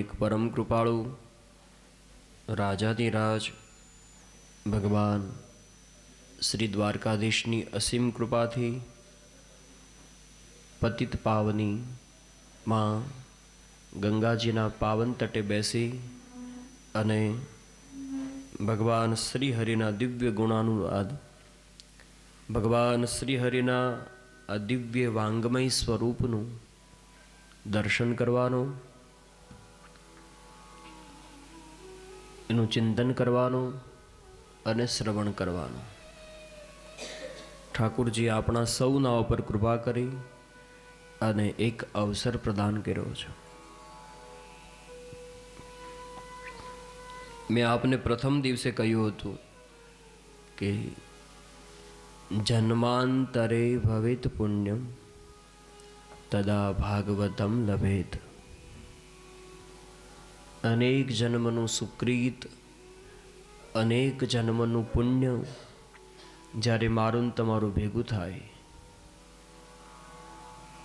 એક પરમ કૃપાળુ રાજાધિરાજ ભગવાન શ્રી દ્વારકાધીશની અસીમ કૃપાથી પતિત પાવની માં ગંગાજીના પાવન તટે બેસી અને ભગવાન શ્રી હરિના દિવ્ય ગુણાનુવાદ, ભગવાન શ્રી હરિના આ દિવ્ય વાંગમય સ્વરૂપનું દર્શન કરવાનું, એનું ચિંતન કરવાનું અને શ્રવણ કરવાનું. ઠાકુરજી આપણા સૌના ઉપર કૃપા કરી અને એક અવસર પ્રદાન કર્યો છે. મેં આપને પ્રથમ દિવસે કહ્યું હતું કે જન્માંતરે ભવેત પુણ્યમ તદા ભાગવતમ લભેત. અનેક જન્મનું સુકૃત, અનેક જન્મનું પુણ્ય જ્યારે મારું તમારું ભેગું થાય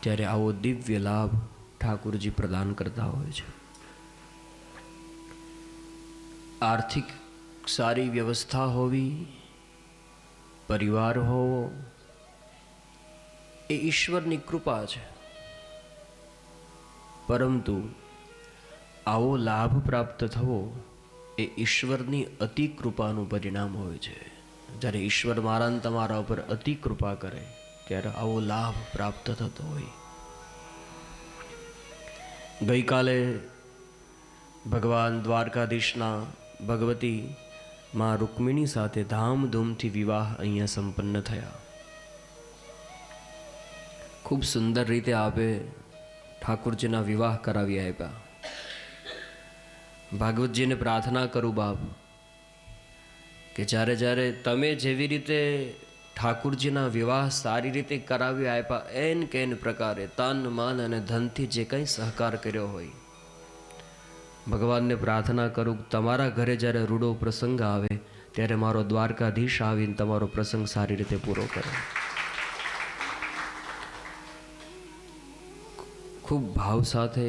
ત્યારે આવો દિવ્ય લાભ ઠાકુરજી પ્રદાન કરતા હોય છે. આર્થિક સારી વ્યવસ્થા હોવી, પરિવાર હોવો એ ઈશ્વરની કૃપા છે, પરંતુ આવો લાભ પ્રાપ્ત થવો એ ઈશ્વરની અતિ કૃપાનું પરિણામ હોય છે. જ્યારે ઈશ્વર મારા તમારા ઉપર અતિ કૃપા કરે ત્યારે આવો લાભ પ્રાપ્ત થતો હોય. ગઈકાલે ભગવાન દ્વારકાધીશના ભગવતી માં રૂકમિણી સાથે ધામધૂમથી વિવાહ અહીંયા સંપન્ન થયા. ખૂબ સુંદર રીતે આપે ઠાકુરજીના વિવાહ કરાવી આપ્યા. ભાગવતજીને પ્રાર્થના કરું બાપ કે જ્યારે જ્યારે તમે જેવી રીતે ઠાકુરજીના વિવાહ સારી રીતે કરાવી આપ્યા, એન કેન પ્રકારે તન મન અને ધનથી જે કંઈ સહકાર કર્યો હોય, ભગવાનને પ્રાર્થના કરું તમારા ઘરે જ્યારે રૂડો પ્રસંગ આવે ત્યારે મારો દ્વારકાધીશ આવીને તમારો પ્રસંગ સારી રીતે પૂરો કરે. ખૂબ ભાવ સાથે,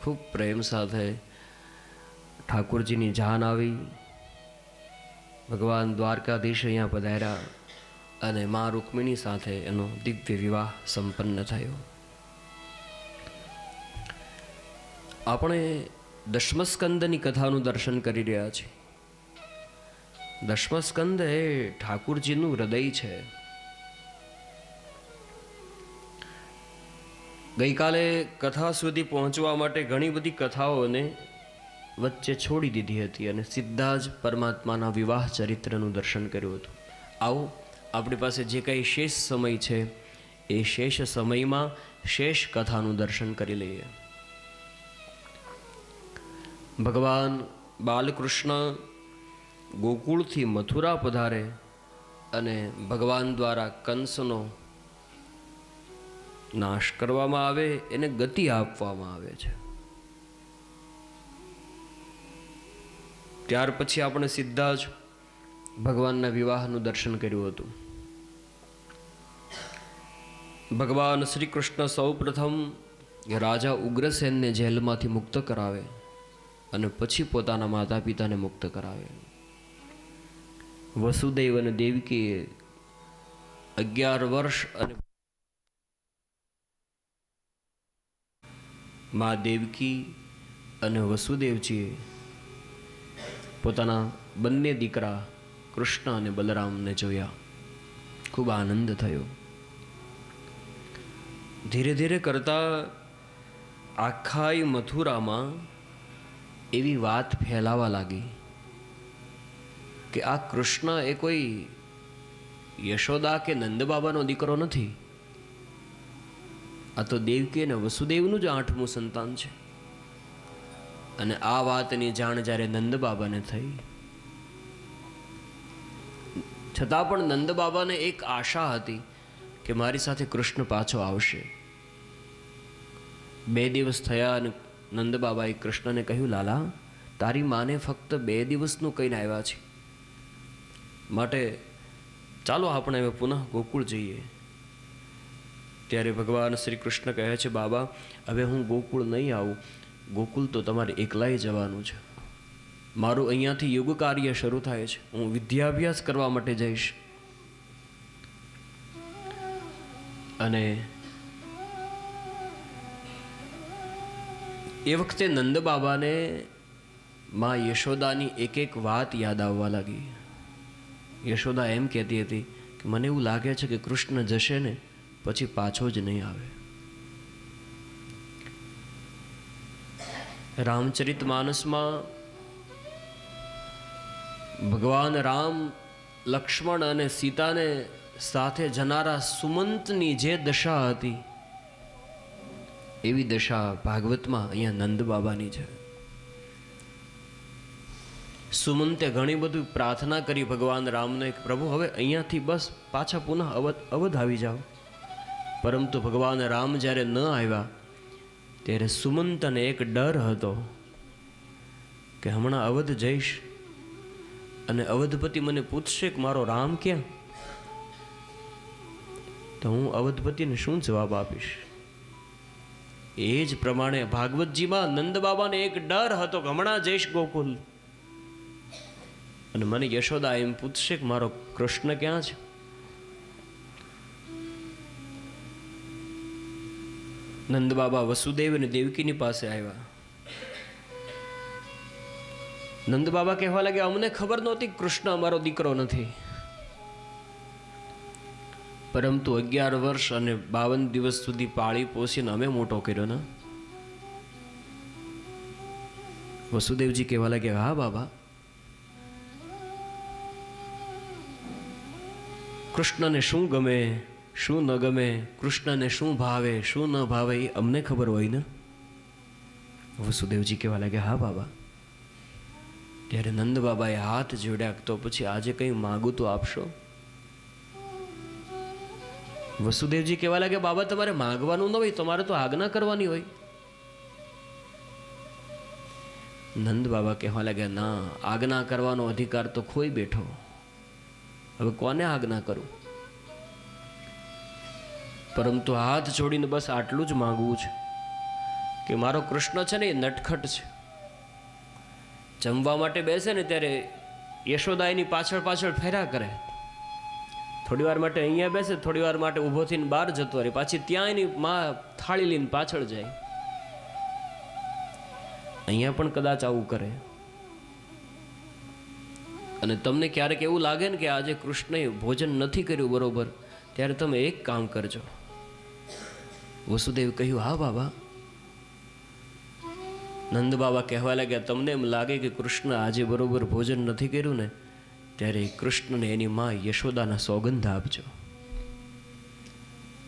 ખૂબ પ્રેમ સાથે ઠાકુરજીની જાન આવી. ભગવાન દ્વારકાધીશ અહીંયા પધાર્યા અને મા રૂકમિણી સાથે એનો દિવ્ય વિવાહ સંપન્ન થયો. આપણે દશમસ્કંદની કથાનું દર્શન કરી રહ્યા છીએ. દશમસ્કંદ એ ઠાકુરજીનું હૃદય છે. ગઈકાલે કથા સુધી પહોંચવા માટે ઘણી બધી કથાઓને વચ્ચે છોડી દીધી હતી અને સીધા જ પરમાત્માના વિવાહ ચરિત્રનું દર્શન કર્યું હતું. આવો આપણી પાસે જે કંઈ શેષ સમય છે એ શેષ સમયમાં શેષ કથાનું દર્શન કરી લઈએ. ભગવાન બાલકૃષ્ણ ગોકુળથી મથુરા પધારે અને ભગવાન દ્વારા કંસનો નાશ કરવામાં આવે, એને ગતિ આપવામાં આવે છે. ત્યાર પછી આપણે સીધા જ ભગવાનના વિવાહનું દર્શન કર્યું હતું. ભગવાન શ્રી કૃષ્ણ સૌ પ્રથમ રાજા ઉગ્રસેનને જેલમાંથી મુક્ત કરાવે અને પછી પોતાના માતા પિતાને મુક્ત કરાવે. વસુદેવ અને દેવકીએ 11 વર્ષ અને મા દેવકી અને વસુદેવજીએ પોતાના બંને દીકરા કૃષ્ણ અને બલરામને જોયા. ખૂબ આનંદ થયો. ધીરે ધીરે કરતા આખાય મથુરામાં એવી વાત ફેલાવા લાગી કે આ કૃષ્ણ એ કોઈ યશોદા કે નંદબાબાનો દીકરો નથી, આ તો દેવકી અને વસુદેવનું જ 8મું સંતાન છે. અને આ વાતની જાણ જ્યારે નંદબાબાને થઈ, છતાં પણ નંદબાબાને એક આશા હતી કે મારી સાથે કૃષ્ણ પાછો આવશે. 2 દિવસ થયા અને નંદબાબાએ કૃષ્ણને કહ્યું, લાલા તારી માને ફક્ત 2 દિવસનું કહીને આવ્યા છે, માટે ચાલો આપણે હવે પુનઃ ગોકુળ જઈએ. ત્યારે ભગવાન શ્રી કૃષ્ણ કહે છે, બાબા હવે હું ગોકુળ નહીં આવું, ગોકુલ તો તમારે એકલાય જવાનું છે. મારું અહીંયાથી યુગ કાર્ય શરૂ થાય છે. હું વિદ્યાભ્યાસ કરવા માટે જઈશ. અને એ વખતે નંદ બાબાને માં યશોદાની એક એક વાત યાદ આવવા લાગી. યશોદા એમ કહેતી હતી કે મને એવું લાગે છે કે કૃષ્ણ જશે ને પછી પાછો જ નહીં આવે. રામચરિત માનસમાં ભગવાન રામ લક્ષ્મણ અને સીતાને સાથે જનારા સુમંતની જે દશા હતી એવી દશા ભાગવતમાં અહીંયા નંદ બાબાની છે. સુમંતે ઘણી બધી પ્રાર્થના કરી ભગવાન રામને કે પ્રભુ હવે અહીંયાથી બસ પાછા પુનઃ અવધ આવી જાઓ. પરંતુ ભગવાન રામ જ્યારે ન આવ્યા ત્યારે સુમંતને એક ડર હતો કે હમણાં અવધ જઈશ અને અવધપતિ મને પૂછશે કે મારો રામ ક્યાં, તો હું અવધપતિને શું જવાબ આપીશ. એ જ પ્રમાણે ભાગવતજીમાં નંદ બાબાને એક ડર હતો કે હમણાં જઈશ ગોકુલ અને મને યશોદા એમ પૂછશે કે મારો કૃષ્ણ ક્યાં છે. નંદ બાબા વસુદેવ અને દેવકીની પાસે આવ્યા. નંદ બાબા કહેવા લાગ્યા અમને ખબર નહોતી કૃષ્ણ અમારો દીકરો નથી, પરંતુ 11 વર્ષ અને 52 દિવસ સુધી પાળી પોષીને અમે મોટો કર્યો ને. વસુદેવજી કહેવા લાગ્યા હા બાબા, કૃષ્ણને શું ગમે શું ન ગમે, કૃષ્ણને શું ભાવે શું ન ભાવે એ અમને ખબર હોય ને. વસુદેવજી કહેવા લાગ્યા હા બાબા. ત્યારે નંદ બાબાએ હાથ જોડ્યા તો પછી આજે કંઈ માગું તો આપશો. વસુદેવજી કહેવા લાગ્યા બાબા તમારે માગવાનું ન હોય, તમારે તો આજ્ઞા કરવાની હોય. નંદ બાબા કહેવા લાગ્યા ના, આજ્ઞા કરવાનો અધિકાર તો ખોઈ બેઠો, હવે કોને આજ્ઞા કરું. પરંતુ હાથ જોડીને બસ આટલું જ માંગવું છે કે મારો કૃષ્ણ છે ને એ નટખટ છે. જમવા માટે બેસે ને ત્યારે યશોદા એની પાછળ પાછળ ફેર્યા કરે. થોડી વાર માટે અહીંયા બેસે, થોડી વાર માટે ઊભો થઈને બહાર જતો રહે, પાછી ત્યાં એની માં થાળી લઈને પાછળ જાય. અહીંયા પણ કદાચ આવું કરે. અને તમને ક્યારેક એવું લાગે ને કે આજે કૃષ્ણએ ભોજન નથી કર્યું બરોબર, ત્યારે તમે એક કામ કરજો. વસુદેવ કહ્યું હા બાબા. નંદ બાબા કહેવા લાગ્યા તમને એમ લાગે કે કૃષ્ણ આજે બરોબર ભોજન નથી કર્યું ને, ત્યારે કૃષ્ણને એની માં યશોદાના સોગંધ આપજો.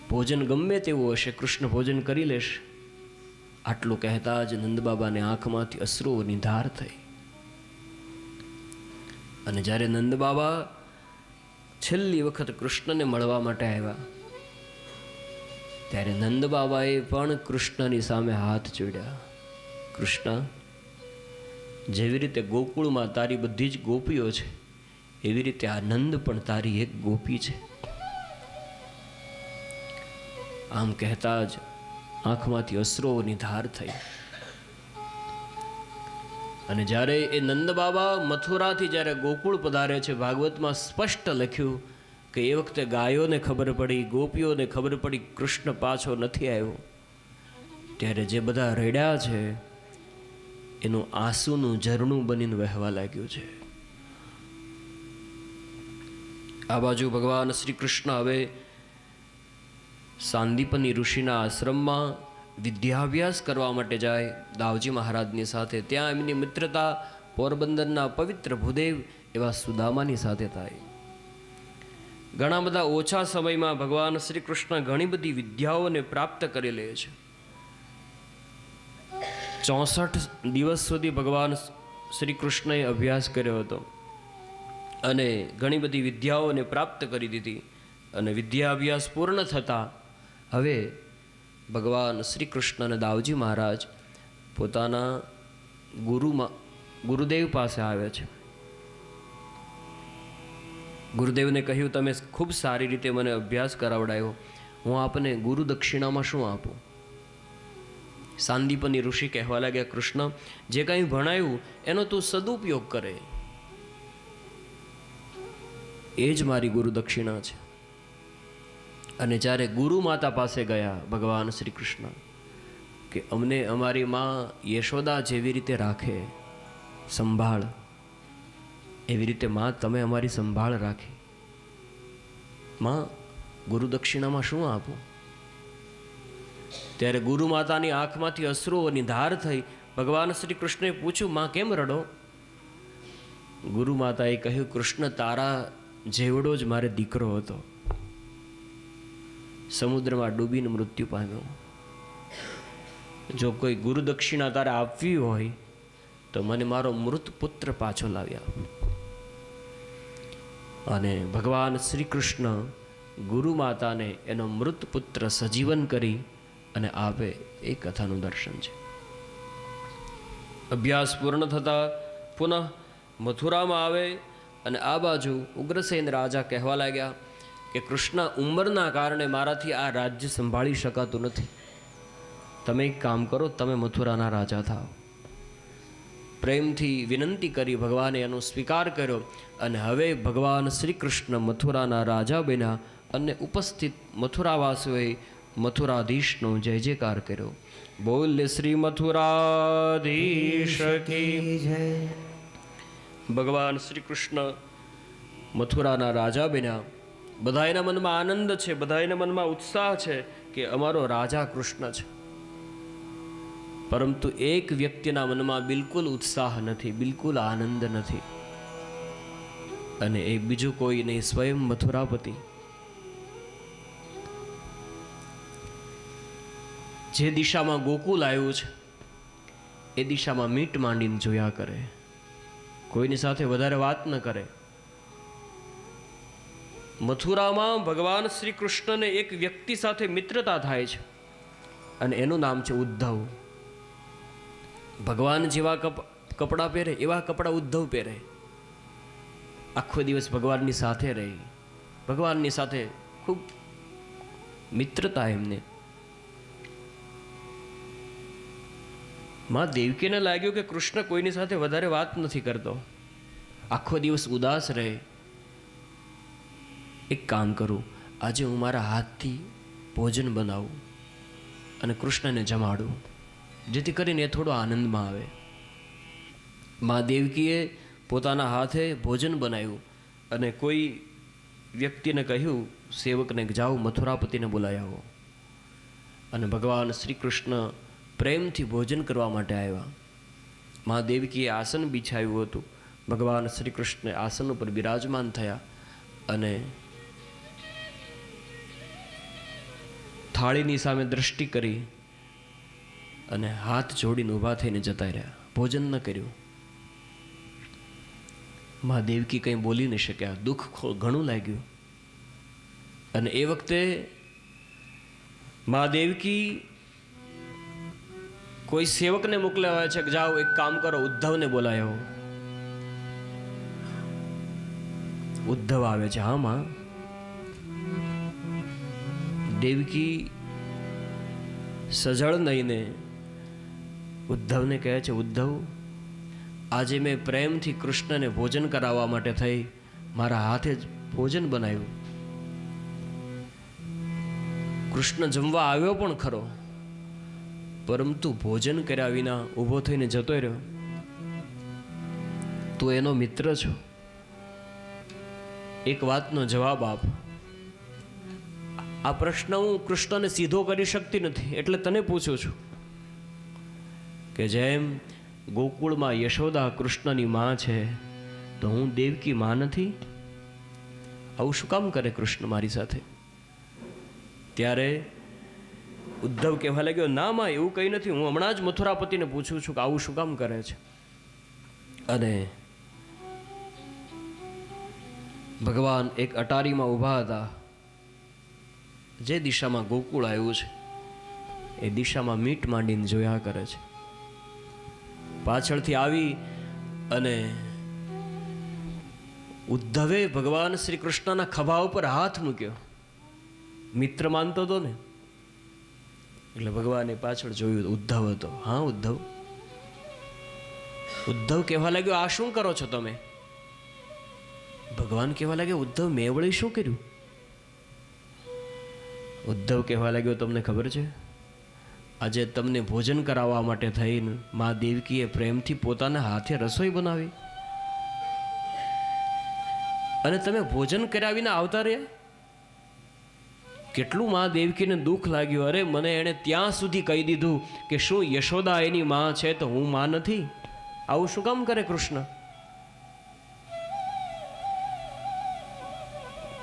ભોજન ગમે તેવું હશે, કૃષ્ણ ભોજન કરી લેશે. આટલું કહેતા જ નંદ બાબાને આંખમાંથી અશ્રુઓની ધાર થઈ. અને જ્યારે નંદ બાબા છેલ્લી વખત કૃષ્ણને મળવા માટે આવ્યા ત્યારે નંદ બાબાએ પણ કૃષ્ણની સામે હાથ જોડ્યા. કૃષ્ણ, જેવી રીતે ગોકુળમાં તારી બધી જ ગોપીઓ છે એવી રીતે આ નંદ પણ તારી એક ગોપી છે. આમ કહેતા જ આંખમાંથી અશ્રુઓની ધાર થઈ. અને જ્યારે એ નંદ બાબા મથુરાથી જ્યારે ગોકુળ પધારે છે, ભાગવતમાં સ્પષ્ટ લખ્યું કે એ વખતે ગાયોને ખબર પડી, ગોપીઓને ખબર પડી કૃષ્ણ પાછો નથી આવ્યો, ત્યારે જે બધા રડ્યા છે એનું આંસુનું ઝરણું બનીને વહેવા લાગ્યું છે. આ બાજુ ભગવાન શ્રી કૃષ્ણ હવે સાંદીપની ઋષિના આશ્રમમાં વિદ્યાભ્યાસ કરવા માટે જાય દાવજી મહારાજની સાથે. ત્યાં એમની મિત્રતા પોરબંદરના પવિત્ર ભૂદેવ એવા સુદામાની સાથે થાય. ઘણા બધા ઓછા સમયમાં ભગવાન શ્રી કૃષ્ણ ઘણી બધી વિદ્યાઓને પ્રાપ્ત કરી લે છે. 64 દિવસ સુધી ભગવાન શ્રી કૃષ્ણએ અભ્યાસ કર્યો હતો અને ઘણી બધી વિદ્યાઓને પ્રાપ્ત કરી દીધી. અને વિદ્યાભ્યાસ પૂર્ણ થતાં હવે ભગવાન શ્રી કૃષ્ણ અને દાવજી મહારાજ પોતાના ગુરુદેવ પાસે આવે છે. ગુરુદેવને કહ્યું તમે ખૂબ સારી રીતે મને અભ્યાસ કરાવડાયો, હું આપને ગુરુ દક્ષિણામાં શું આપું. સાંદીપની ઋષિ કહેવા લાગ્યા, કૃષ્ણ, જે કંઈ ભણાયું એનો તું સદુપયોગ કરે, એ જ મારી ગુરુ દક્ષિણા છે. અને જ્યારે ગુરુ માતા પાસે ગયા ભગવાન શ્રી કૃષ્ણ, કે અમને અમારી માં યશોદા જેવી રીતે રાખે સંભાળ, એવી રીતે માં તમે અમારી સંભાળ રાખી. માં, ગુરુ દક્ષિણામાં શું આપું? ત્યારે ગુરુ માતાની આંખમાંથી અશ્રુઓની ધાર થઈ. ભગવાન શ્રી કૃષ્ણએ પૂછ્યું, માં કેમ રડો? ગુરુ માતાએ કહ્યું, કૃષ્ણ, તારા જેવડો જ મારે દીકરો હતો, સમુદ્રમાં ડૂબીને મૃત્યુ પામ્યો. જો કોઈ ગુરુ દક્ષિણા તારે આપવી હોય તો મને મારો મૃત પુત્ર પાછો લાવ્યા. અને ભગવાન શ્રી કૃષ્ણ ગુરુ માતાને એનો મૃત પુત્ર સજીવન કરી અને આપે, એ કથાનું દર્શન છે. અભ્યાસ પૂર્ણ થતા પુનઃ મથુરામાં આવે અને આ બાજુ ઉગ્રસેન રાજા કહેવા લાગ્યા કે કૃષ્ણ, ઉંમરના કારણે મારાથી આ રાજ્ય સંભાળી શકાતું નથી. તમે એક કામ કરો, તમે મથુરાના રાજા થાઓ. પ્રેમથી વિનંતી કરી ભગવાને એનો સ્વીકાર કર્યો અને હવે ભગવાન શ્રી કૃષ્ણ મથુરાના રાજા બન્યા અને ઉપસ્થિત મથુરાવાસીઓએ મથુરાધીશનો જય જયકાર કર્યો. બોલ શ્રી મથુરાધીશ કી જય. ભગવાન શ્રી કૃષ્ણ મથુરાના રાજા બન્યા. બધાયના મનમાં આનંદ છે, બધાયના મનમાં ઉત્સાહ છે કે અમારો રાજા કૃષ્ણ છે. પરંતુ એક વ્યક્તિના મનમાં બિલકુલ ઉત્સાહ નથી, બિલકુલ આનંદ નથી, અને એ બીજું કોઈ નહીં, સ્વયં મથુરાપતિ. જે દિશામાં ગોકુલ આવ્યું છે એ દિશામાં મીટ માંડીને જોયા કરે, કોઈની સાથે વધારે વાત ન કરે. મથુરામાં ભગવાન શ્રી કૃષ્ણને એક વ્યક્તિ સાથે મિત્રતા થાય છે અને એનું નામ છે ઉદ્ધવ. ભગવાન જેવા કપડાં પહેરે એવા કપડાં ઉદ્ધવ પહેરે. આખો દિવસ ભગવાનની સાથે રહી, ભગવાનની સાથે ખૂબ મિત્રતા એમને. માં દેવકીને લાગ્યું કે કૃષ્ણ કોઈની સાથે વધારે વાત નથી કરતો, આખો દિવસ ઉદાસ રહે. એક કામ કરું, આજે હું મારા હાથથી ભોજન બનાવું અને કૃષ્ણને જમાડું, જેથી કરીને એ થોડો આનંદમાં આવે. મા દેવકીએ પોતાના હાથે ભોજન બનાવ્યું અને કોઈ વ્યક્તિને કહ્યું, સેવકને, જાઓ મથુરાપતિને બોલાવી આવો. અને ભગવાન શ્રી કૃષ્ણ પ્રેમથી ભોજન કરવા માટે આવ્યા. મા દેવકીએ આસન બિછાવ્યું હતું. ભગવાન શ્રી કૃષ્ણ આસન ઉપર બિરાજમાન થયા અને થાળીની સામે દ્રષ્ટિ કરી અને હાથ જોડીને ઊભા થઈને જતા રહ્યા. ભોજન ન કર્યું. મા દેવકી કંઈ બોલી નહીં શક્યા, દુઃખ ઘણું લાગ્યું. અને એ વખતે મા દેવકી કોઈ સેવકને મોકલાવ્યા છે કે જાઓ એક કામ કરો, ઉદ્ધવને બોલાયો. ઉદ્ધવ આવે છે. હા માં. દેવકી સજળ નહીને ઉદ્ધવને કહે છે, ઉદ્ધવ, આજે મેં પ્રેમથી કૃષ્ણને ભોજન કરાવવા માટે થઈ મારા હાથે જ ભોજન બનાવ્યું. કૃષ્ણ જમવા આવ્યો પણ ખરો, પરંતુ ભોજન કર્યા વિના ઊભો થઈને જતો રહ્યો. તું એનો મિત્ર છો, એક વાતનો જવાબ આપ. આ પ્રશ્ન હું કૃષ્ણને સીધો કરી શકતી નથી, એટલે તને પૂછું છું કે જેમ ગોકુળમાં યશોદા કૃષ્ણની માં છે, તો હું દેવકી માં નથી? આવું શું કામ કરે કૃષ્ણ મારી સાથે? ત્યારે ઉદ્ધવ કહેવા લાગ્યો, ના માં, એવું કંઈ નથી, હું હમણાં જ મથુરાપતિને પૂછું છું કે આવું શું કામ કરે છે. અને ભગવાન એક અટારીમાં ઊભા હતા. જે દિશામાં ગોકુળ આવ્યું છે એ દિશામાં મીટ માંડીને જોયા કરે છે. પાછળથી આવી અને ઉદ્ધવે ભગવાન શ્રી કૃષ્ણના ખભા ઉપર હાથ મૂક્યો. મિત્ર માનતો હતો ને, એટલે ભગવાને પાછળ જોયું, ઉદ્ધવ હતો. હા ઉદ્ધવ. ઉદ્ધવ કહેવા લાગ્યો, આ શું કરો છો તમે? ભગવાન કહેવા લાગ્યો, ઉદ્ધવ મેં વળી શું કર્યું? ઉદ્ધવ કહેવા લાગ્યો, તમને ખબર છે આજે તમને ભોજન કરાવવા માટે થઈને મા દેવકીએ પ્રેમથી પોતાના હાથે રસોઈ બનાવી અને તમે ભોજન કરાવીને આવતા રહ્યા? કેટલું મા દેવકીને દુઃખ લાગ્યું. અરે મને એણે ત્યાં સુધી કહી દીધું કે શું યશોદા એની માં છે તો હું માં નથી? આવું શું કામ કરે કૃષ્ણ?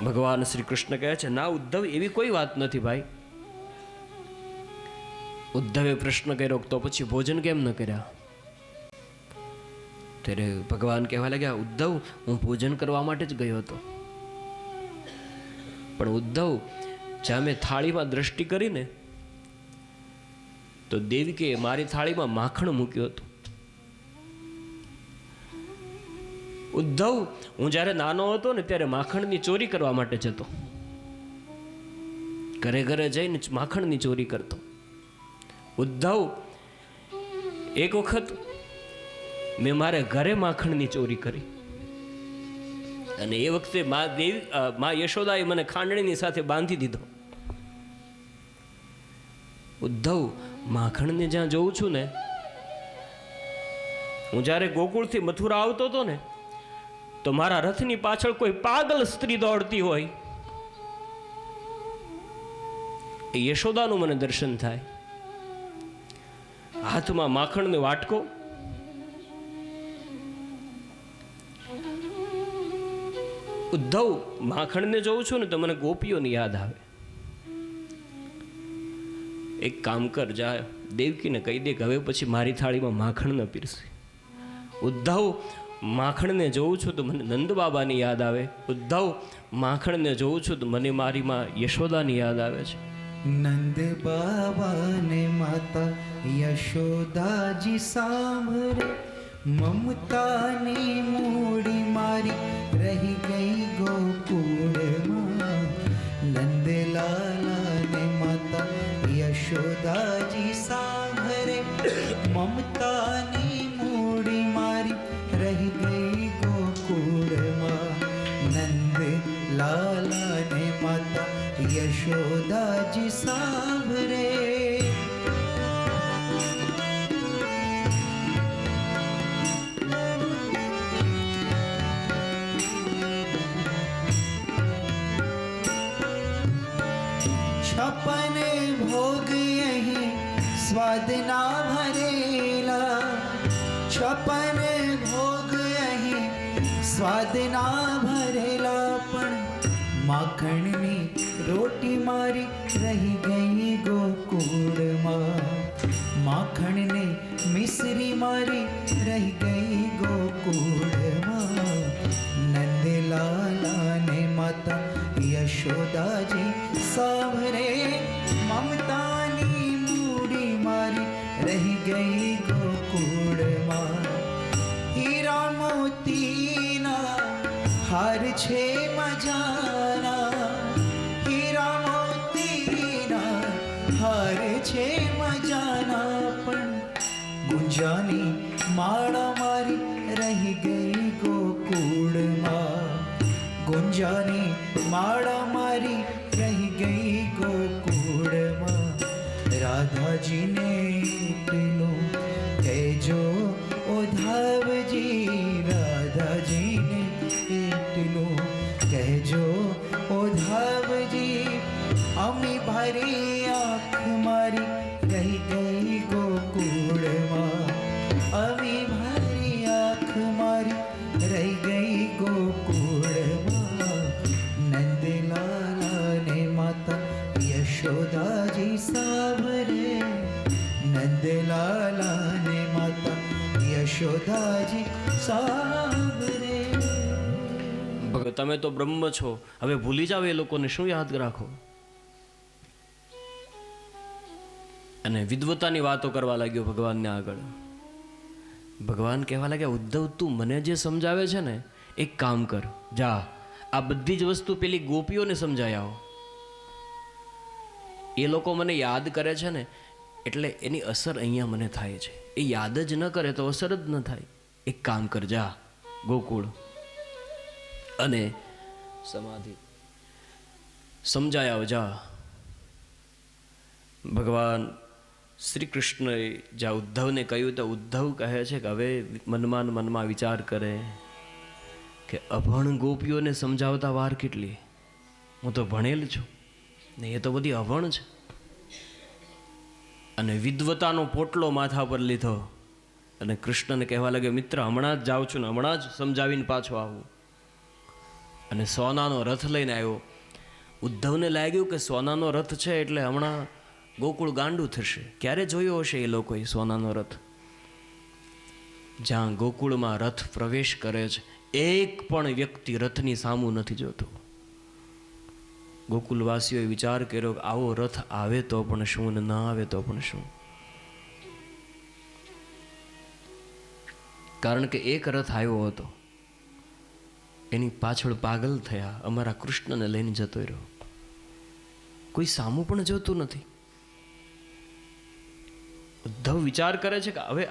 ભગવાન શ્રી કૃષ્ણ કહે છે, ના ઉદ્ધવ, એવી કોઈ વાત નથી ભાઈ. ઉદ્ધવે પ્રશ્ન કર્યો, તો પછી ભોજન કેમ ન કર્યા? ત્યારે ભગવાન કહેવા લાગ્યા, ઉદ્ધવ, હું ભોજન કરવા માટે જ ગયો હતો, પણ ઉદ્ધવ જ્યાં મેં થાળીમાં દ્રષ્ટિ કરીને તો દેવકીએ મારી થાળીમાં માખણ મૂક્યું હતું. ઉદ્ધવ, હું જ્યારે નાનો હતો ને ત્યારે માખણની ચોરી કરવા માટે જતો, ઘરે ઘરે જઈને માખણની ચોરી કરતો. ઉદ્ધવ, એક વખત મેં મારે ઘરે માખણની ચોરી કરી અને એ વખતે મા યશોદાએ મને ખાંડણીની સાથે બાંધી દીધો. ઉદ્ધવ, માખણને જ્યાં જોઉં છું ને, હું જ્યારે ગોકુળથી મથુરા આવતો હતો ને તો મારા રથની પાછળ કોઈ પાગલ સ્ત્રી દોડતી હોય એ યશોદાનું મને દર્શન થાય. હાથમાં માખણનો વાટકો, ઉદ્ધવ, માખણને જોઉં છું ને તો મને ગોપીઓની યાદ આવે. એક કામ કર, જા દેવકીને કહી દે કે હવે પછી મારી થાળીમાં માખણ ન પીરસે. ઉદ્ધવ, માખણને જોઉં છું તો મને નંદ બાબાની યાદ આવે. ઉદ્ધવ, માખણને જોઉં છું તો મને મારી માં યશોદાની યાદ આવે છે. નંદ બાબા ને માતા યશોદાજી સાંભળે, મમતાની મૂડી મારી રહી ગઈ ગોકુળમાં. નંદલાલા ને માતા યશોદાજી સાંભળે, મમતાની મૂડી મારી રહી ગઈ ગોકુળમાં. નંદલાલા ને માતા યશોદાજી સાંભળે. છપન ભોગ અહીં સ્વાદના ભરેલા, છપન ભોગ અહીં સ્વાદના ભરેલા, પણ માખણની રોટી મારી રહી ગઈ ગોકુળમાં. માખણને મિશ્રી મારી રહી ગઈ ગોકુળમાં. નંદલાલા ને માતા યશોદાજી સાંભળે, મમતાની મૂડી મારી રહી ગઈ ગોકુળમાં. હીરા મોતીના હાર છે મજાના, હીરા મોતીના હાર છે મજાના, પણ ગુંજાની માળા મારી રહી ગઈ ગોકુળમાં. ગુંજાની માળા મારી રહી ગઈ ગોકુળમાં. રાધાજીને એટલું કહેજો ઉદ્ધવજી, રાધાજીને એટલું કહેજો ઉદ્ધવજી, અમી ભારી આંખ મારી રહી ગઈ ગોકુળમાં. અમી ભારી આંખ મારી રહી ગઈ ગોકુળમાં. નંદલાલા ને માતા યશોદાજી સાંભળે, નંદલાલા ને માતા યશોદાજી સાંભળે. ભગત, તમે તો બ્રહ્મ છો, હવે ભૂલી જાવ એ લોકોને શું યાદ રાખો? અને વિદ્વતાની વાતો કરવા લાગ્યો ભગવાનને આગળ. ભગવાન કહેવા લાગ્યા, ઉદ્ધવ, તું મને જે સમજાવે છે ને, એક કામ કર, જા આ બધી જ વસ્તુ પેલી ગોપીઓને સમજાય આવો. એ લોકો મને યાદ કરે છે ને એટલે એની અસર અહીંયા મને થાય છે. એ યાદ જ ન કરે તો અસર જ ન થાય. એક કામ કર, જા ગોકુળ અને સમાધિ સમજાય આવ, જા. ભગવાન શ્રી કૃષ્ણએ જ્યાં ઉદ્ધવને કહ્યું તો ઉદ્ધવ કહે છે કે હવે મનમાં વિચાર કરે કે અભણ ગોપીઓને સમજાવતા વાર કેટલી, હું તો ભણેલ છું ને એ તો બધી અભણ છે. અને વિદ્વતાનો પોટલો માથા પર લીધો અને કૃષ્ણને કહેવા લાગ્યો, મિત્ર હમણાં જ જાઉં છું ને હમણાં જ સમજાવીને પાછો આવું. અને સોનાનો રથ લઈને આવ્યો. ઉદ્ધવને લાગ્યું કે સોનાનો રથ છે એટલે હમણાં ગોકુળ ગાંડું થશે. ક્યારે જોયો હશે એ લોકોએ સોનાનો રથ? જ્યાં ગોકુળમાં રથ પ્રવેશ કરે છે એક પણ વ્યક્તિ રથની સામું નથી જોતો. ગોકુલવાસીઓએ વિચાર કર્યો કે આવો રથ આવે તો પણ શું ને ના આવે તો પણ શું. કારણ કે એક રથ આવ્યો હતો, એની પાછળ પાગલ થયા, અમારા કૃષ્ણને લઈને જતો રહ્યો. કોઈ સામું પણ જોતું નથી. ઉદ્ધવ વિચાર કરે છે કે હવે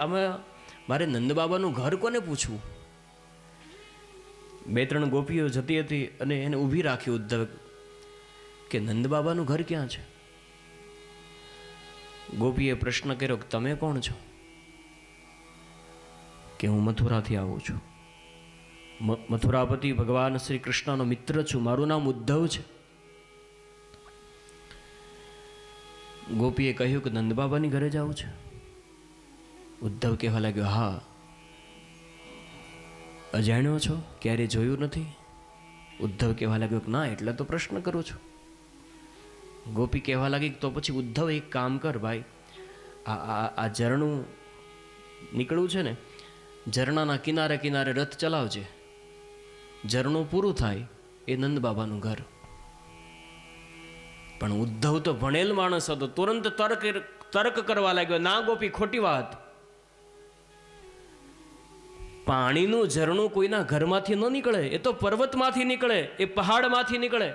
મારે નંદબાબાનું ઘર કોને પૂછવું? 2-3 ગોપીઓ જતી હતી અને એને ઊભી રાખી ઉદ્ધવ કે નંદબાબાનું ઘર ક્યાં છે? ગોપીએ પ્રશ્ન કર્યો કે તમે કોણ છો? કે હું મથુરાથી આવું છું. મથુરાપતિ ભગવાન શ્રી કૃષ્ણનો મિત્ર છું, મારું નામ ઉદ્ધવ છે. ગોપીએ કહ્યું કે નંદબાબાની ઘરે જવું છે? ઉદ્ધવ કહેવા લાગ્યો, હા. અજાણ્યો છો? ક્યારે જોયું નથી? ઉદ્ધવ કહેવા લાગ્યો કે ના, એટલે તો પ્રશ્ન કરું છું. ગોપી કહેવા લાગી તો પછી ઉદ્ધવ એક કામ કર ભાઈ, આ ઝરણું નીકળ્યું છે ને, ઝરણાના કિનારે કિનારે રથ ચલાવજે. ઝરણું પૂરું થાય એ નંદબાબાનું ઘર. પણ ઉદ્ધવ તો ભણેલ માણસ હતો, તુરંત તર્ક કરવા લાગ્યો, ના ગોપી, ખોટી વાત. પાણીનું ઝરણું કોઈના ઘરમાંથી ન નીકળે, એ તો પર્વતમાંથી નીકળે, એ પહાડમાંથી નીકળે.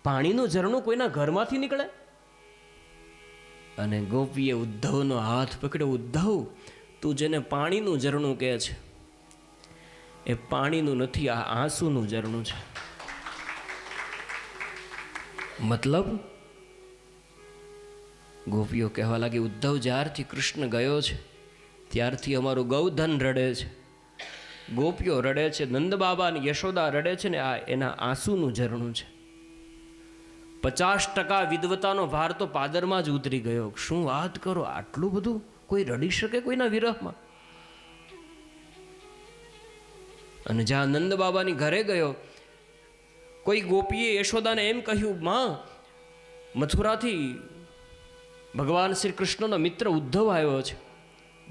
પાણીનું ઝરણું કોઈના ઘરમાંથી નીકળે? અને ગોપીએ ઉદ્ધવનો હાથ પકડ્યો. ઉદ્ધવ, તું જેને પાણીનું ઝરણું કહે છે એ પાણીનું નથી, આ આંસુનું ઝરણું છે. મતલબ? ગોપીઓ કહેવા લાગી, ઉદ્ધવ, જ્યારથી કૃષ્ણ ગયો છે ત્યારથી અમારું ગૌધન રડે છે, ગોપીઓ રડે છે, નંદબાબા અને યશોદા રડે છે ને આ એના આંસુનું ઝરણું છે. 50% વિદ્વતાનો ભાર તો પાદરમાં જ ઉતરી ગયો. શું વાત કરો, આટલું બધું કોઈ રડી શકે કોઈના વિરહમાં? અને જ્યાં નંદબાબાની ઘરે ગયો, કોઈ ગોપીએ યશોદાને એમ કહ્યું, માં, મથુરાથી ભગવાન શ્રી કૃષ્ણનો મિત્ર ઉદ્ધવ આવ્યો છે.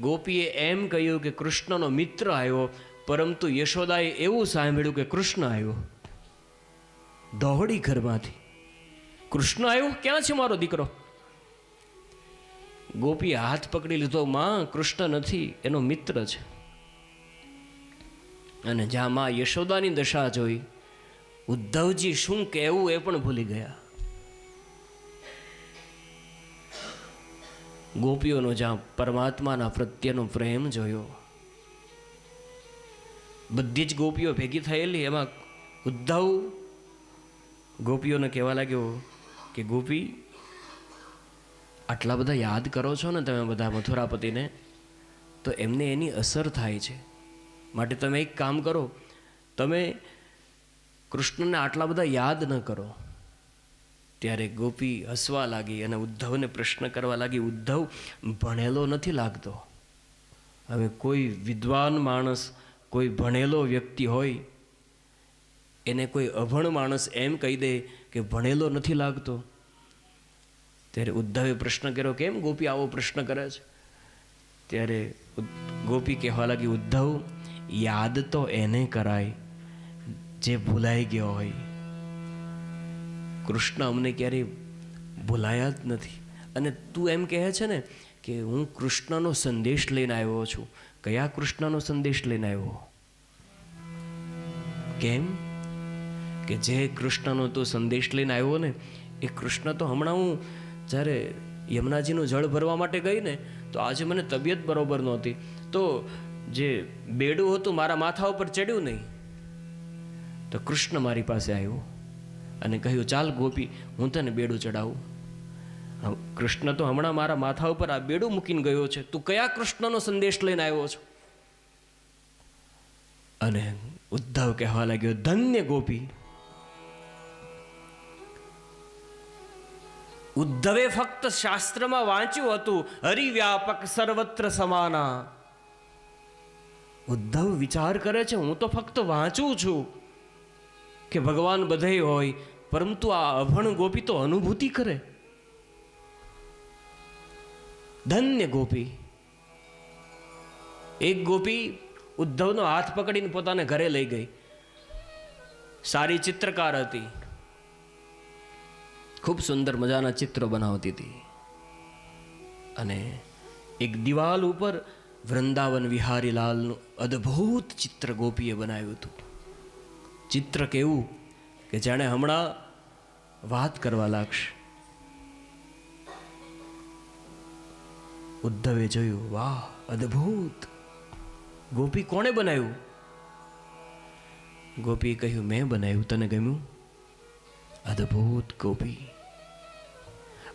ગોપીએ એમ કહ્યું કે કૃષ્ણનો મિત્ર આવ્યો, પરંતુ યશોદાએ એવું સાંભળ્યું કે કૃષ્ણ આવ્યો. દોડી ઘરમાંથી, કૃષ્ણ આવ્યો? ક્યાં છે મારો દીકરો? ગોપીએ હાથ પકડી લીધો, માં, કૃષ્ણ નથી, એનો મિત્ર છે. અને જ્યાં માં યશોદાની દશા જોઈ, ઉદ્ધવજી શું કહેવું એ પણ ભૂલી ગયા. ગોપીઓનો જ્યાં પરમાત્માના પ્રત્યેનો પ્રેમ જોયો, બધી જ ગોપીઓ ભેગી થયેલી, એમાં ઉદ્ધવ ગોપીઓને કહેવા લાગ્યો કે ગોપી, આટલા બધા યાદ કરો છો ને તમે બધા મથુરાપતિને, તો એમને એની અસર થાય છે. માટે તમે એક કામ કરો, તમે કૃષ્ણને આટલા બધા યાદ ન કરો. ત્યારે ગોપી હસવા લાગી અને ઉદ્ધવને પ્રશ્ન કરવા લાગી, ઉદ્ધવ, ભણેલો નથી લાગતો. હવે કોઈ વિદ્વાન માણસ, કોઈ ભણેલો વ્યક્તિ હોય, એને કોઈ અભણ માણસ એમ કહી દે કે ભણેલો નથી લાગતો. ત્યારે ઉદ્ધવે પ્રશ્ન કર્યો, કેમ ગોપી આવો પ્રશ્ન કરે છે? ત્યારે ગોપી કહેવા લાગી, ઉદ્ધવ, યાદ તો એને કરાય જે ભૂલાઈ ગયો હોય. કૃષ્ણ અમને ક્યારેય ભૂલાયા જ નથી. અને તું એમ કહે છે ને કે હું કૃષ્ણનો સંદેશ લઈને આવ્યો છું. કયા કૃષ્ણનો સંદેશ લઈને આવ્યો? કેમ કે જે કૃષ્ણનો તું સંદેશ લઈને આવ્યો ને, એ કૃષ્ણ તો હમણાં હું જ્યારે યમુનાજીનું જળ ભરવા માટે ગઈ ને તો આજે મને તબિયત બરોબર નહોતી, તો જે બેડું હતું મારા માથા ઉપર ચડ્યું નહીં. તો કૃષ્ણ મારી પાસે આવ્યો અને કહ્યું, ચાલ ગોપી, હું તને બેડું ચડાવું. કૃષ્ણ તો હમણાં મારા માથા ઉપર આ બેડું મૂકીને ગયો છે, તું કયા કૃષ્ણનો સંદેશ લઈને આવ્યો છો? અને ઉદ્ધવ કહેવા લાગ્યો, ધન્ય ગોપી. ઉદ્ધવે ફક્ત શાસ્ત્રમાં વાંચ્યું હતું, હરિવ્યાપક સર્વત્ર સમાના. ઉદ્ધવ વિચાર કરે છે, હું તો ફક્ત વાંચું છું કે ભગવાન બધે હોય, પરંતુ આ અભણ ગોપી તો અનુભૂતિ કરે. ધન્ય ગોપી. એક ગોપી ઉદ્ધવનો હાથ પકડીને પોતાને ઘરે લઈ ગઈ. સારી ચિત્રકાર હતી, ખૂબ સુંદર મજાના ચિત્રો બનાવતી હતી. અને એક દિવાલ ઉપર વૃંદાવન વિહારીલાલનું અદ્ભુત ચિત્ર ગોપીએ બનાવ્યું હતું. ચિત્ર કેવું કે જાણે હમણાં વાત કરવા લાગશે. ઉદ્ધવે જોયું, વાહ, અદ્ભુત. ગોપી, કોણે બનાવ્યું? ગોપીએ કહ્યું, મેં બનાવ્યું. તને ગમ્યું? અદ્ભુત ગોપી.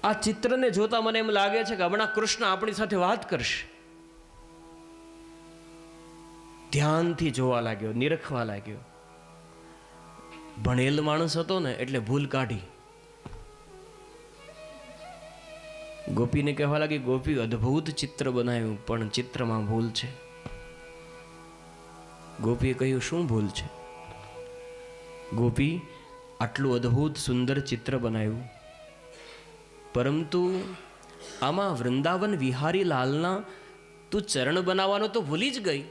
આ ચિત્રને જોતા મને એમ લાગે છે કે હમણાં કૃષ્ણ આપણી સાથે વાત કરશે. ધ્યાનથી જોવા લાગ્યો, નિરખવા લાગ્યો. ભણેલ માણસ હતો ને એટલે ભૂલ કાઢી. ગોપીને કહેવા લાગી, ગોપી, અદ્ભુત ચિત્ર બનાવ્યું, પણ ચિત્રમાં ભૂલ છે. ગોપીએ કહ્યું, શું ભૂલ છે? ગોપી, આટલું અદ્ભુત સુંદર ચિત્ર બનાવ્યું, પરંતુ આમાં વૃંદાવન વિહારી લાલના તું ચરણ બનાવવાનો તો ભૂલી જ ગઈ.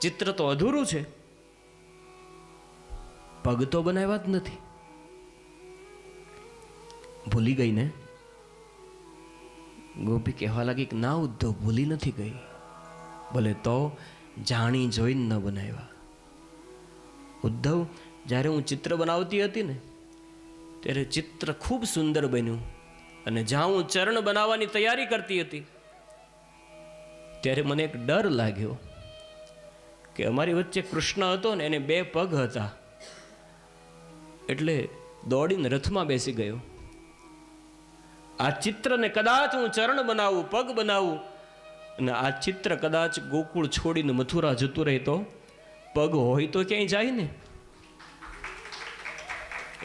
ચિત્ર તો અધૂરું છે. પગ તો બનાવ્યા જ નથી. ભૂલી ગઈ ને? ગોપી કહેવા લાગી કે ના ઉદ્ધવ, ભૂલી નથી ગઈ, ભલે તો જાણી જોઈને ન બનાવ્યા. ઉદ્ધવ, જ્યારે હું ચિત્ર બનાવતી હતી ને ત્યારે ચિત્ર ખૂબ સુંદર બન્યું, અને જ્યાં હું ચરણ બનાવવાની તૈયારી કરતી હતી ત્યારે મને એક ડર લાગ્યો કે અમારી વચ્ચે કૃષ્ણ હતો ને, એને 2 પગ હતા, એટલે દોડીને રથમાં બેસી ગયો. આ ચિત્રને કદાચ હું ચરણ બનાવું, પગ બનાવું, અને આ ચિત્ર કદાચ ગોકુળ છોડીને મથુરા જતું રહે તો પગ હોય તો ક્યાંય જાય ને,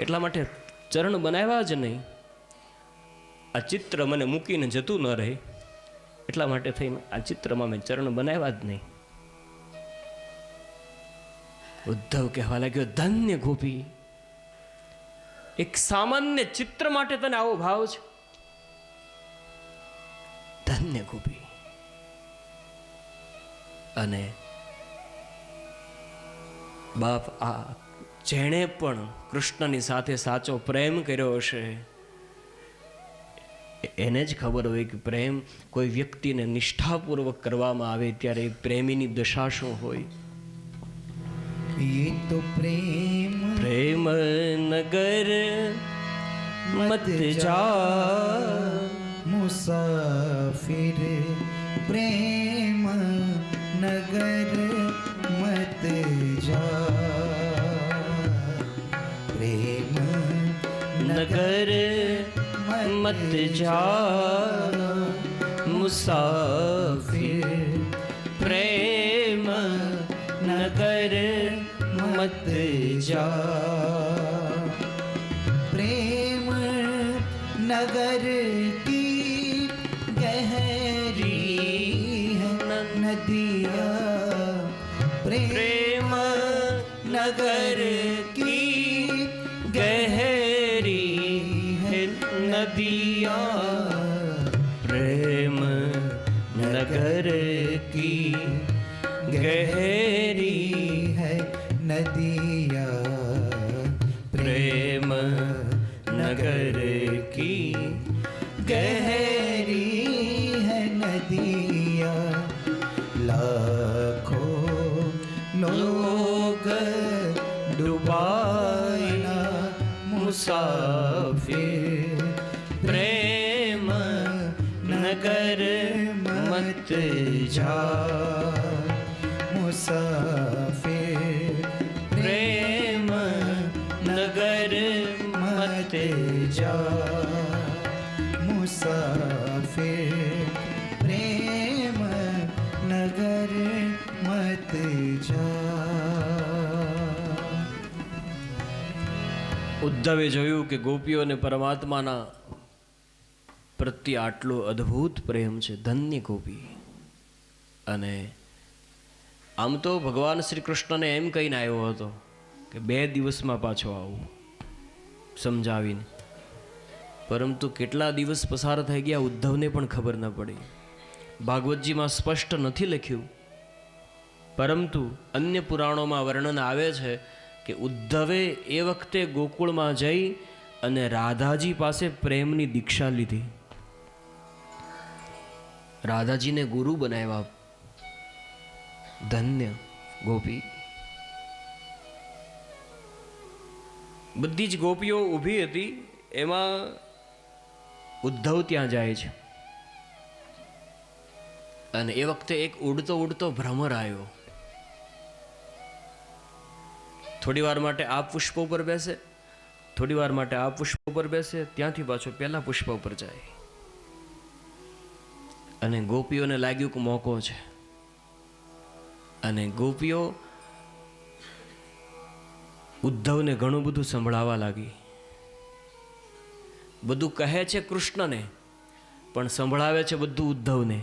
એટલા માટે ચરણ બનાવ્યા જ નહીં. આ ચિત્ર મને મૂકીને જતું ન રહે, એટલા માટે થઈને આ ચિત્રમાં મેં ચરણ બનાવ્યા જ નહીં. ઉદ્ધવ કહેવા લાગ્યો, ધન્ય ગોપી. એક સામાન્ય ચિત્ર માટે તને આવો ભાવ છે? ધન્ય ગોપી. અને બાપ, આ જેણે પણ કૃષ્ણની સાથે સાચો પ્રેમ કર્યો હશે એને જ ખબર હોય કે પ્રેમ કોઈ વ્યક્તિને નિષ્ઠાપૂર્વક કરવામાં આવે ત્યારે પ્રેમીની દશા શું હોય. ये तो प्रेम प्रेम नगर मत जा मुसाफिर, प्रेम नगर मत जा, प्रेम नगर मत जा मुसाफिर, प्रेम नगर मत जा. प्रेम नगर की गहरी है नदियाँ, प्रेम नगर की गहरी है नदियाँ, प्रेम नगर की गहरी है नदियाँ, प्रेम नगर की गहरी है नदियाँ. लाखों लोग डुबाना मुसाफिर, प्रेम જા મુસાફિર પ્રેમ નગર મત જા મુસાફિર પ્રેમ નગર મત જા. ઉદ્ધવે જોયું કે ગોપીઓ અને પરમાત્માના પ્રત્યે આટલો અદ્ભુત પ્રેમ છે, ધન્ય ગોપી. અને આમ તો ભગવાન શ્રી કૃષ્ણને એમ કહીને આવ્યો હતો કે 2 દિવસમાં પાછો આવું સમજાવીને, પરંતુ કેટલા દિવસ પસાર થઈ ગયા ઉદ્ધવને પણ ખબર ન પડી. ભાગવતજીમાં સ્પષ્ટ નથી લખ્યું, પરંતુ અન્ય પુરાણોમાં વર્ણન આવે છે કે ઉદ્ધવે એ વખતે ગોકુળમાં જઈ અને રાધાજી પાસે પ્રેમની દીક્ષા લીધી, રાધાજીને ગુરુ બનાવ્યા. ધન્ય ગોપી. બધી જ ગોપીઓ ઊભી હતી, એમાં ઉદ્ધવ ત્યાં જાય છે અને એ વખતે એક ઉડતો ઉડતો ભ્રમર આવ્યો. થોડી વાર માટે આ પુષ્પ ઉપર બેસે, થોડી વાર માટે આ પુષ્પ ઉપર બેસે, ત્યાંથી પાછો પેલા પુષ્પ ઉપર જાય. અને ગોપીઓને લાગ્યું કે મોકો છે, અને ગોપીઓ ઉદ્ધવને ઘણું બધું સંભળાવા લાગી. બધું કહે છે કૃષ્ણને, પણ સંભળાવે છે બધું ઉદ્ધવને.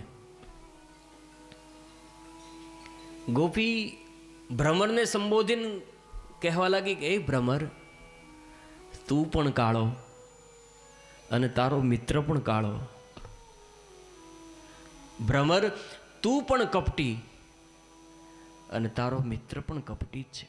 ગોપી ભ્રમરને સંબોધીને કહેવા લાગી કે એ ભ્રમર, તું પણ કાળો અને તારો મિત્ર પણ કાળો. ભ્રમર, તું પણ કપટી અને તારો મિત્ર પણ કપટી જ છે.